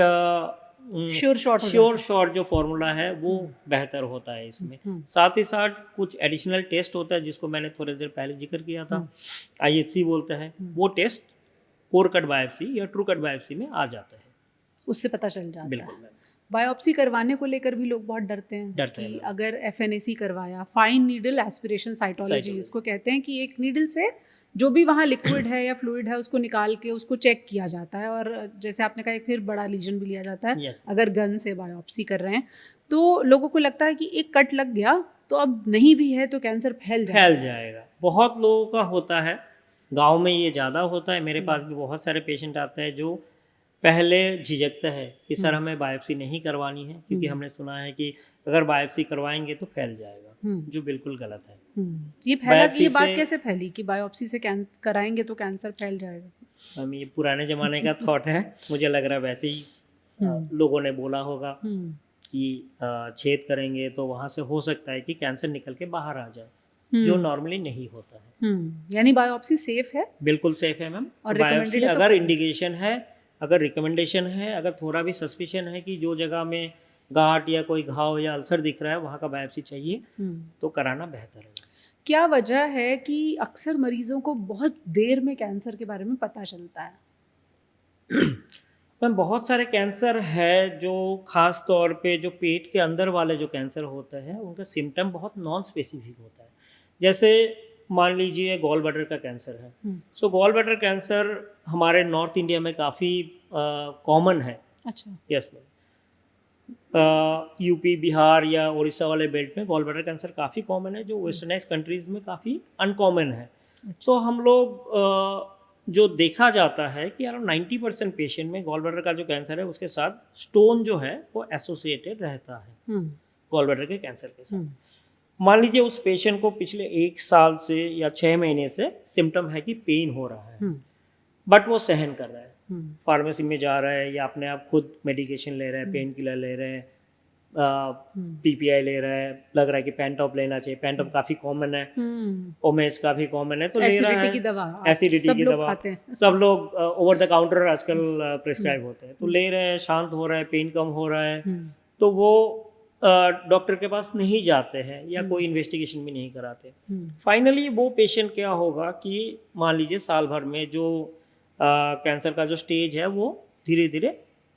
श्योर शॉट जो फॉर्मूला है वो बेहतर होता है इसमें। साथ ही साथ कुछ एडिशनल टेस्ट होता है जिसको मैंने थोड़ी देर पहले जिक्र किया था, IHC बोलते हैं। वो टेस्ट कोर कट बायोप्सी या ट्रू कट बायोप्सी में आ जाता है, उससे पता चल जाता है। बिल्कुल। बायोप्सी करवाने को लेकर भी लोग बहुत डरते हैं कि अगर एफएनएसी करवाया, फाइन नीडल एस्पिरेशन साइटोलॉजी जिसको कहते हैं, कि एक नीडल से जो भी वहाँ लिक्विड है या फ्लूइड है उसको निकाल के उसको चेक किया जाता है, और जैसे आपने कहा एक फिर बड़ा लीजन भी लिया जाता है। अगर गन से बायोप्सी कर रहे हैं तो लोगों को लगता है कि एक कट लग गया तो अब नहीं भी है तो कैंसर फैल जाएगा। बहुत लोगों का होता है, गांव में ये ज़्यादा होता है। मेरे पास भी बहुत सारे पेशेंट आते हैं जो पहले झिझकता है कि सर हमें बायोप्सी नहीं करवानी है क्योंकि हमने सुना है कि अगर बायोप्सी करवाएंगे तो फैल जाएगा, जो बिल्कुल गलत है। ये बात कैसे फैली कि बायोप्सी से कराएंगे तो कैंसर फैल जाएगा? ये पुराने ज़माने का थॉट है। मुझे लग रहा है वैसे ही लोगों ने बोला होगा कि छेद करेंगे तो वहाँ से हो सकता है कि कैंसर निकल के बाहर आ जाए, जो नॉर्मली नहीं होता है। यानी बायोप्सी सेफ है? बिल्कुल सेफ है मैम। और बायोप्सी अगर इंडिकेशन है, अगर रिकमेंडेशन है, अगर थोड़ा भी सस्पिशन है कि जो जगह में गांठ या कोई घाव या अल्सर दिख रहा है वहाँ का बायोप्सी चाहिए तो कराना बेहतर है। क्या वजह है कि अक्सर मरीजों को बहुत देर में कैंसर के बारे में पता चलता है? मैम बहुत सारे कैंसर है जो खास तौर पे जो पेट के अंदर वाले जो कैंसर होते हैं उनका सिम्टम बहुत नॉन स्पेसिफिक होता है। जैसे मान लीजिए गॉल ब्लैडर का कैंसर है। सो गॉल ब्लैडर कैंसर हमारे नॉर्थ इंडिया में काफ़ी कॉमन है। अच्छा। Yes ma'am. यूपी, बिहार या उड़ीसा वाले बेल्ट में गॉल ब्लैडर कैंसर काफ़ी कॉमन है, जो वेस्टर्नाइज कंट्रीज़ में काफ़ी अनकॉमन है। तो हम लोग जो देखा जाता है कि अराउंड 90% पेशेंट में गॉल ब्लैडर का जो कैंसर है उसके साथ स्टोन जो है वो एसोसिएटेड रहता है गॉल ब्लैडर के कैंसर के साथ। मान लीजिए उस पेशेंट को पिछले 1 साल से या 6 महीने से सिम्टम है कि पेन हो रहा है, बट वो सहन कर रहा है, फार्मेसी में जा रहा है या अपने आप खुद मेडिकेशन ले रहा है, पेन किलर ले रहे हैं, PPI ले रहा है, लग रहा है कि पेंटॉप लेना चाहिए। पेंटॉप काफ़ी कॉमन है, ओमेज काफ़ी कॉमन है, तो ले रहा है। की दवा, एसिडिटी की दवा सब लोग ओवर द काउंटर आजकल प्रिस्क्राइब होते हैं, तो ले रहे हैं, शांत हो रहा है, पेन कम हो रहा है, तो वो डॉक्टर के पास नहीं जाते हैं या कोई इन्वेस्टिगेशन भी नहीं कराते। फाइनली वो पेशेंट क्या होगा कि मान लीजिए साल भर में जो कैंसर का जो स्टेज है वो धीरे धीरे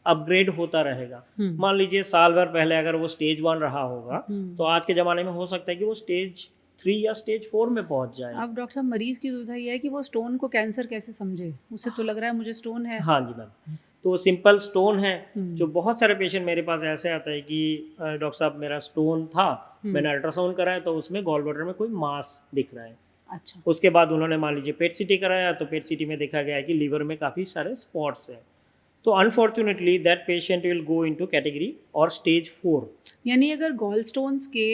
अपग्रेड होता रहेगा। मान लीजिए साल भर पहले अगर वो स्टेज 1 रहा होगा तो आज के ज़माने में हो सकता है कि वो स्टेज 3 या स्टेज 4 में पहुंच जाए। अब डॉक्टर साहब मरीज की दुविधा ये है कि वो स्टोन को कैंसर कैसे समझे, उसे तो लग रहा है मुझे स्टोन है। हाँ जी मैम, तो सिंपल स्टोन है, जो बहुत सारे पेशेंट मेरे पास ऐसे आता है कि डॉक्टर साहब मेरा स्टोन था, मैंने अल्ट्रासाउंड कराया तो उसमें गॉल ब्लैडर में कोई मास दिख रहा है। अच्छा। उसके बाद उन्होंने मान लीजिए पेट सीटी कराया तो पेट सीटी में देखा गया है कि लीवर में काफ़ी सारे स्पॉट्स हैं। तो unfortunately that patient will go into category और स्टेज 4। यानी अगर गॉल स्टोन्स के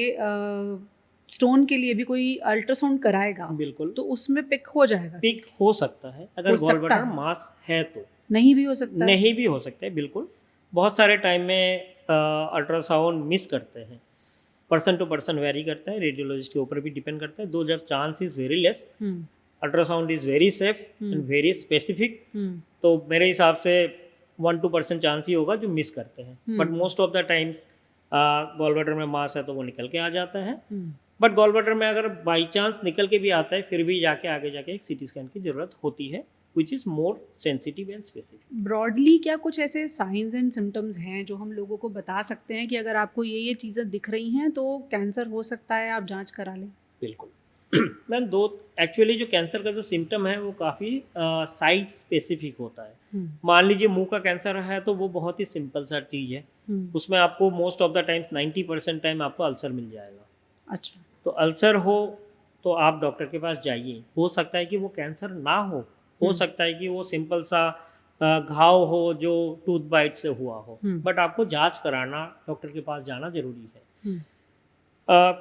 स्टोन के लिए भी कोई अल्ट्रासाउंड कराएगा बिल्कुल, तो उसमें पिक हो जाएगा? पिक हो सकता है अगर हो गॉल सकता ब्लैडर है। मास है तो। नहीं भी हो सकता है? नहीं भी हो सकता है, बिल्कुल। बहुत सारे टाइम में अल्ट्रासाउंड मिस करते हैं, पर्सन टू पर्सन वेरी करता है, रेडियोलॉजिस्ट के ऊपर भी डिपेंड करता है। दो जब chance is very less, ultrasound is very safe and very specific, तो मेरे हिसाब से 1-2% चांस ही होगा जो मिस करते हैं। But most of the times gall bladder में मास है तो वो निकल के आ जाता है। बट गॉल ब्लैडर में अगर बाई चांस निकल के भी आता है फिर भी जाके आगे जाके एक सीटी स्कैन की ज़रूरत होती है, which is more sensitive and specific. Broadly क्या कुछ ऐसे साइंस एंड सिम्टम्स हैं जो हम लोगों को बता सकते हैं कि अगर आपको ये चीज़ें दिख रही हैं तो कैंसर हो सकता है, आप जांच करा लें? बिल्कुल मैम, दो एक्चुअली जो कैंसर का जो सिम्टम है वो काफ़ी साइट स्पेसिफिक होता है। मान लीजिए मुंह का कैंसर है तो वो बहुत ही सिंपल सा चीज़ है, उसमें आपको most of the times 90% time आपको अल्सर मिल जाएगा। अच्छा। तो अल्सर हो तो आप डॉक्टर के पास जाइए। हो सकता है कि वो कैंसर ना हो सकता है कि वो सिंपल सा घाव हो जो टूथ बाइट से हुआ हो, बट आपको जांच कराना, डॉक्टर के पास जाना जरूरी है।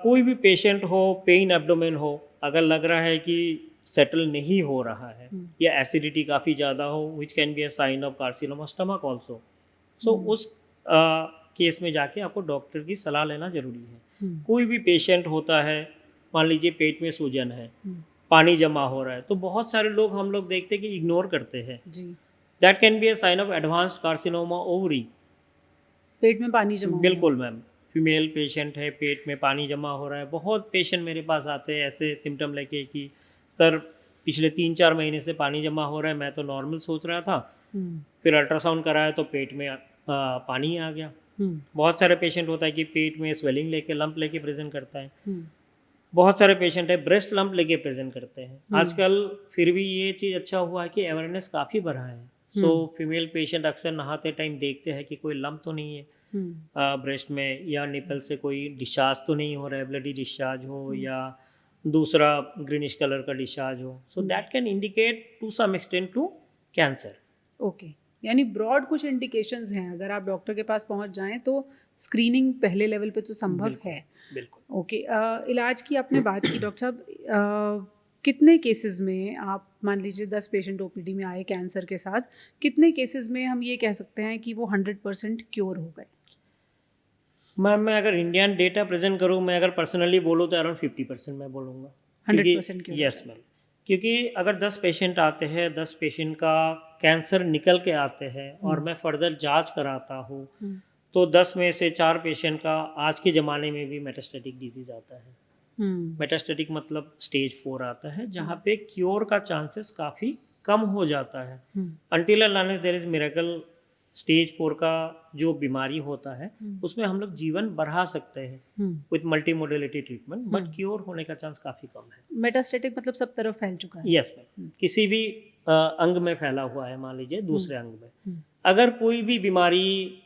कोई भी पेशेंट हो, पेन एब्डोमेन हो, अगर लग रहा है कि सेटल नहीं हो रहा है या एसिडिटी काफ़ी ज़्यादा हो, which can be a sign of carcinoma stomach also, so उस केस में जाके आपको डॉक्टर की सलाह लेना ज़रूरी है। कोई भी पेशेंट होता है, मान लीजिए पेट में सूजन है, पानी जमा हो रहा है, तो बहुत सारे लोग हम लोग देखते हैं कि इग्नोर करते हैं। That can be a sign of advanced carcinoma ovary. पेट में पानी जमा हो रहा है। बिल्कुल मैम, फीमेल पेशेंट है, पेट में पानी जमा हो रहा है। बहुत पेशेंट मेरे पास आते हैं ऐसे सिम्टम लेके कि सर पिछले 3-4 महीने से पानी जमा हो रहा है, मैं तो नॉर्मल सोच रहा था, फिर अल्ट्रासाउंड कराया तो पेट में पानी आ गया। बहुत सारे पेशेंट होता है कि पेट में स्वेलिंग लेके, लंप लेके प्रेजेंट करता है। बहुत सारे पेशेंट है ब्रेस्ट लंप लेके प्रेजेंट करते हैं। आजकल फिर भी ये चीज़ अच्छा हुआ है कि अवेयरनेस काफ़ी बढ़ा है। सो फीमेल पेशेंट अक्सर नहाते टाइम देखते हैं कि कोई लंप तो नहीं है ब्रेस्ट में, या निपल से कोई डिस्चार्ज तो नहीं हो रहा है, ब्लडी डिस्चार्ज हो या दूसरा ग्रीनिश कलर का डिस्चार्ज हो। So that can indicate to some extent to cancer. Okay, यानी ब्रॉड कुछ इंडिकेशंस हैं, अगर आप डॉक्टर के पास पहुंच जाएं तो स्क्रीनिंग पहले लेवल पे तो संभव है। बिल्कुल। ओके, इलाज की आपने बात की डॉक्टर साहब, कितने केसेस में आप मान लीजिए 10 पेशेंट ओपीडी में आए कैंसर के साथ, कितने केसेस में हम ये कह सकते हैं कि वो 100% क्योर हो गए? मैम मैं अगर इंडियन डेटा प्रेजेंट करूँ, मैं अगर पर्सनली बोलूँ तो अराउंड 50% मैं बोलूँगा। 100% क्योर? यस मैम, क्योंकि अगर 10 पेशेंट आते हैं, 10 पेशेंट का कैंसर निकल के आते हैं और मैं फर्दर जांच कराता हूँ तो 10 में से 4 पेशेंट का आज के ज़माने में भी मेटास्टेटिक डिजीज़ आता है। मेटास्टेटिक मतलब स्टेज 4 आता है, जहाँ पे क्योर का चांसेस काफ़ी कम हो जाता है। Until and unless there is miracle, stage 4 का जो बीमारी होता है उसमें हम लोग जीवन बढ़ा सकते हैं with multi modality treatment, but cure होने का चांस काफ़ी कम है। मेटास्टेटिक मतलब सब तरफ फैल चुका है? यस मैम, किसी भी अंग में फैला हुआ है, मान लीजिए दूसरे अंग में। अगर कोई भी बीमारी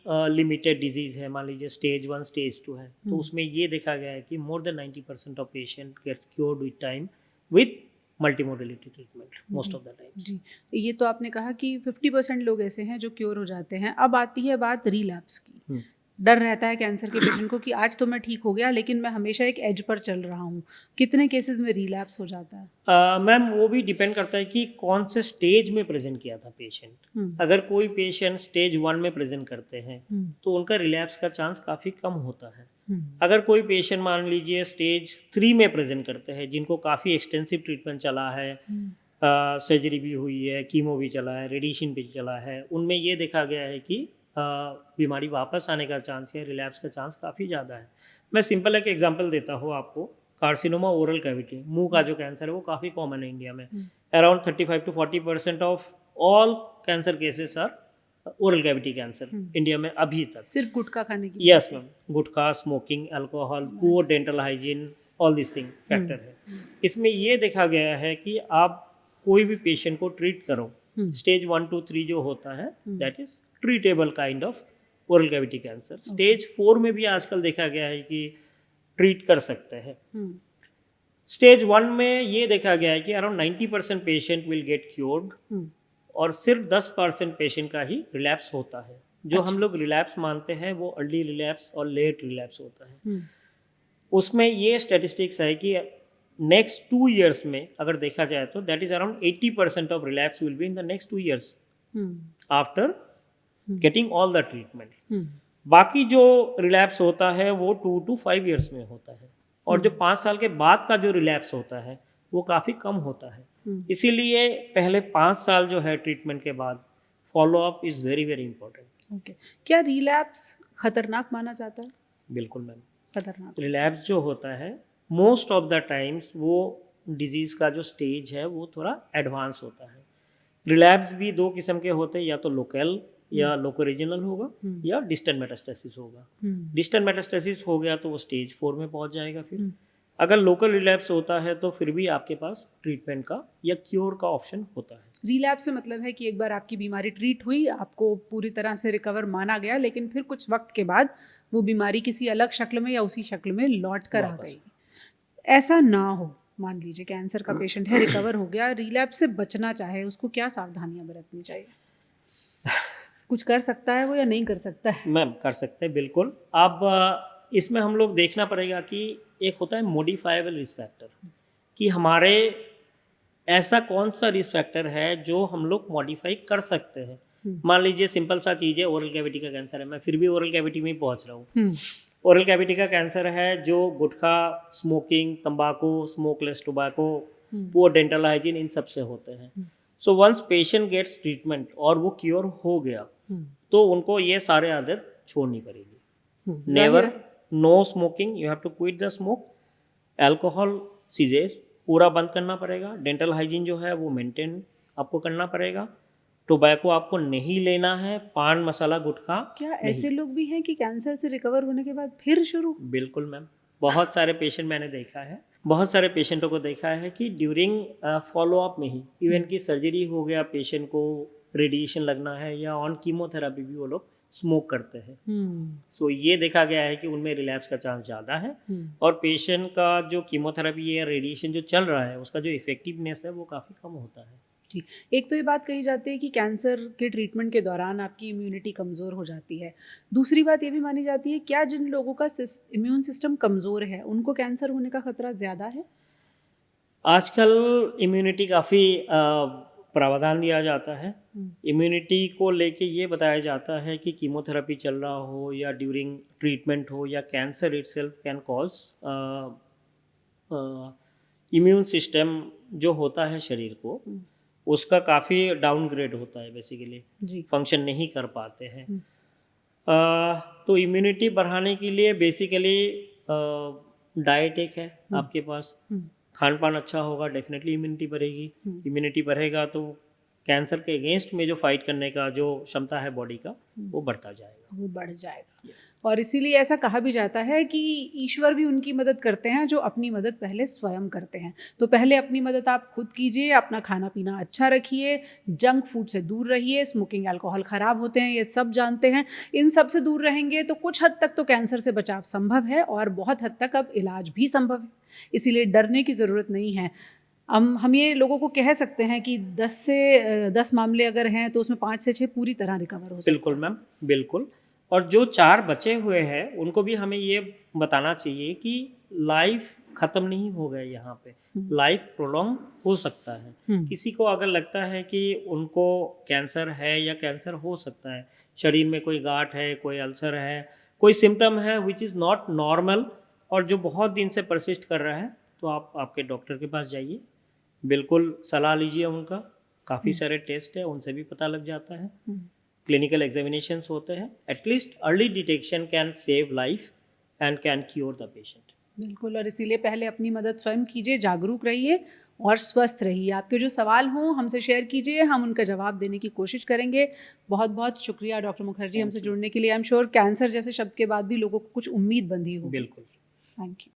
लिमिटेड डिजीज है, मान लीजिए स्टेज 1 स्टेज 2 है, तो उसमें ये देखा गया है कि more than 90% of patient gets cured with time with multimodality treatment most of the times. जी, ये तो आपने कहा कि 50% लोग ऐसे हैं जो क्योर हो जाते हैं। अब आती है बात रिलैप्स की। डर रहता है कैंसर के पेशेंट को कि आज तो मैं ठीक हो गया लेकिन मैं हमेशा एक एज पर चल रहा हूँ। कितने केसेस में रिलैप्स हो जाता है? मैम वो भी डिपेंड करता है कि कौन से स्टेज में प्रेजेंट किया था पेशेंट। अगर कोई पेशेंट स्टेज 1 में प्रेजेंट करते हैं तो उनका रिलैप्स का चांस काफ़ी कम होता है। अगर कोई पेशेंट मान लीजिए स्टेज 3 में प्रेजेंट करते हैं, जिनको काफ़ी एक्सटेंसिव ट्रीटमेंट चला है, सर्जरी भी हुई है, कीमो भी चला है, रेडिएशन भी चला है, उनमें ये देखा गया है कि बीमारी वापस आने का चांस या रिलैप्स का चांस काफ़ी ज़्यादा है। मैं सिंपल एक एग्जांपल देता हूँ आपको। कार्सिनोमा ओरल कैविटी, मुंह का जो कैंसर है वो काफ़ी कॉमन है इंडिया में। Around 35 to 40% of all cancer cases are oral cavity cancer India में अभी तक। सिर्फ गुटखा खाने की? Yes ma'am, gutkha, smoking, alcohol, poor dental hygiene, all this thing factor है। इसमें ये देखा गया है कि आप कोई भी पेशेंट को ट्रीट करो, स्टेज 1 to 3 जो होता है that is treatable kind of oral cavity cancer. Stage 4 में भी आजकल देखा गया है कि ट्रीट कर सकते हैं। स्टेज 1 में ये देखा गया है कि around 90% patient will get cured और सिर्फ 10% पेशेंट का ही रिलैप्स होता है। जो हम लोग रिलैप्स मानते हैं वो अर्ली रिलैप्स और लेट रिलैप्स होता है। उसमें ये स्टैटिस्टिक्स है कि नेक्स्ट 2 years में अगर देखा जाए तो that is around 80% of relapse will be in the next 2 years after getting all the treatment. बाकी जो रिलैप्स होता है वो 2 to 5 years में होता है और जो 5 साल के बाद का जो रिलैप्स होता है वो काफ़ी कम होता है। इसीलिए पहले 5 साल जो है ट्रीटमेंट के बाद follow up is very very important. Okay, क्या रिलैप्स खतरनाक माना जाता है? बिल्कुल मैम, खतरनाक। रिलैप्स जो होता है मोस्ट ऑफ द टाइम्स वो डिजीज़ का जो स्टेज है वो थोड़ा एडवांस होता है। रिलैप्स भी 2 किस्म के होते हैं, या तो लोकल या लोको रीजनल होगा या डिस्टेंट मेटास्टेसिस होगा। डिस्टेंट मेटास्टेसिस हो गया तो वो स्टेज 4 में पहुंच जाएगा। फिर अगर लोकल रिलैप्स होता है तो फिर भी आपके पास ट्रीटमेंट का या क्योर का ऑप्शन होता है। रिलैप्स से मतलब है कि एक बार आपकी बीमारी ट्रीट हुई, आपको पूरी तरह से रिकवर माना गया, लेकिन फिर कुछ वक्त के बाद वो बीमारी किसी अलग शक्ल में या उसी शक्ल में लौट कर आ गई। ऐसा ना हो, मान लीजिए कैंसर का पेशेंट है, रिकवर हो गया, रिलैप्स से बचना चाहे, उसको क्या सावधानियां बरतनी चाहिए? कुछ कर सकता है वो या नहीं कर सकता है? मैम कर सकते हैं बिल्कुल। अब इसमें हम लोग देखना पड़ेगा कि एक होता है मॉडिफाइबल रिस्क फैक्टर, कि हमारे ऐसा कौन सा रिस्क फैक्टर है जो हम लोग मॉडिफाई कर सकते हैं। मान लीजिए सिंपल सा चीज़ है, ओरल कैविटी का कैंसर है, मैं फिर भी ओरल कैविटी में ही पहुंच रहा हूँ। ओरल कैविटी का कैंसर है जो गुटखा, स्मोकिंग, तंबाकू, smokeless tobacco, poor dental hygiene, इन सब से होते हैं। So once patient gets treatment और वो क्योर हो गया तो उनको ये सारे आदत छोड़नी पड़ेगी। Never, no smoking, you have to quit the smoke. Alcohol, ceases पूरा बंद करना पड़ेगा। डेंटल हाइजीन जो है वो मेंटेन आपको करना पड़ेगा। टोबैको आपको नहीं लेना है, पान मसाला गुटखा। क्या ऐसे लोग भी हैं कि कैंसर से रिकवर होने के बाद फिर शुरू? बिल्कुल मैम, बहुत सारे पेशेंट मैंने देखा है, बहुत सारे पेशेंटों को देखा है कि ड्यूरिंग फॉलोअप में ही, इवन की सर्जरी हो गया, पेशेंट को रेडिएशन लगना है या ऑन कीमोथेरापी भी वो लोग स्मोक करते हैं। सो ये देखा गया है कि उनमें रिलैप्स का चांस ज़्यादा है और पेशेंट का जो कीमोथेरापी या रेडिएशन जो चल रहा है उसका जो इफेक्टिवनेस है वो काफ़ी कम होता है। ठीक, एक तो ये बात कही जाती है कि कैंसर के ट्रीटमेंट के दौरान आपकी इम्यूनिटी कमज़ोर हो जाती है। दूसरी बात ये भी मानी जाती है, क्या जिन लोगों का इम्यून सिस्टम कमज़ोर है उनको कैंसर होने का खतरा ज़्यादा है? आजकल इम्यूनिटी काफ़ी प्रावधान दिया जाता है। इम्यूनिटी को लेके ये बताया जाता है कि कीमोथेरेपी चल रहा हो या ड्यूरिंग ट्रीटमेंट हो या cancer itself can cause immune system जो होता है शरीर को उसका काफ़ी डाउनग्रेड होता है, बेसिकली फंक्शन नहीं कर पाते हैं। तो इम्यूनिटी बढ़ाने के लिए बेसिकली डाइट एक है आपके पास, खान पान अच्छा होगा, डेफिनेटली इम्यूनिटी बढ़ेगी। इम्यूनिटी बढ़ेगा तो कैंसर के अगेंस्ट में जो फाइट करने का जो क्षमता है बॉडी का वो बढ़ता जाएगा, वो बढ़ जाएगा। और इसीलिए ऐसा कहा भी जाता है कि ईश्वर भी उनकी मदद करते हैं जो अपनी मदद पहले स्वयं करते हैं। तो पहले अपनी मदद आप खुद कीजिए, अपना खाना पीना अच्छा रखिए, जंक फूड से दूर रहिए, स्मोकिंग अल्कोहल ख़राब होते हैं, ये सब जानते हैं। इन सब से दूर रहेंगे तो कुछ हद तक तो कैंसर से बचाव संभव है और बहुत हद तक अब इलाज भी संभव है। इसीलिए डरने की ज़रूरत नहीं है। हम ये लोगों को कह सकते हैं कि 10 मामले अगर हैं तो उसमें 5 से 6 पूरी तरह रिकवर हो सकते हैं। बिल्कुल मैम, बिल्कुल। और जो 4 बचे हुए हैं उनको भी हमें ये बताना चाहिए कि लाइफ ख़त्म नहीं हो गया, यहाँ पे लाइफ प्रोलॉन्ग हो सकता है। किसी को अगर लगता है कि उनको कैंसर है या कैंसर हो सकता है, शरीर में कोई गांठ है, कोई अल्सर है, कोई सिम्टम है विच इज़ नॉट नॉर्मल और जो बहुत दिन से परसिस्ट कर रहा है, तो आप आपके डॉक्टर के पास जाइए, बिल्कुल सलाह लीजिए उनका। काफ़ी सारे टेस्ट है, उनसे भी पता लग जाता है, क्लिनिकल एग्जामिनेशंस होते हैं। At least early detection can save life and can cure the patient. बिल्कुल, और इसीलिए पहले अपनी मदद स्वयं कीजिए, जागरूक रहिए और स्वस्थ रहिए। आपके जो सवाल हों हमसे शेयर कीजिए, हम उनका जवाब देने की कोशिश करेंगे। बहुत बहुत शुक्रिया डॉक्टर मुखर्जी हमसे जुड़ने के लिए। आई एम श्योर कैंसर जैसे शब्द के बाद भी लोगों को कुछ उम्मीद बंधी होगी। बिल्कुल, थैंक यू।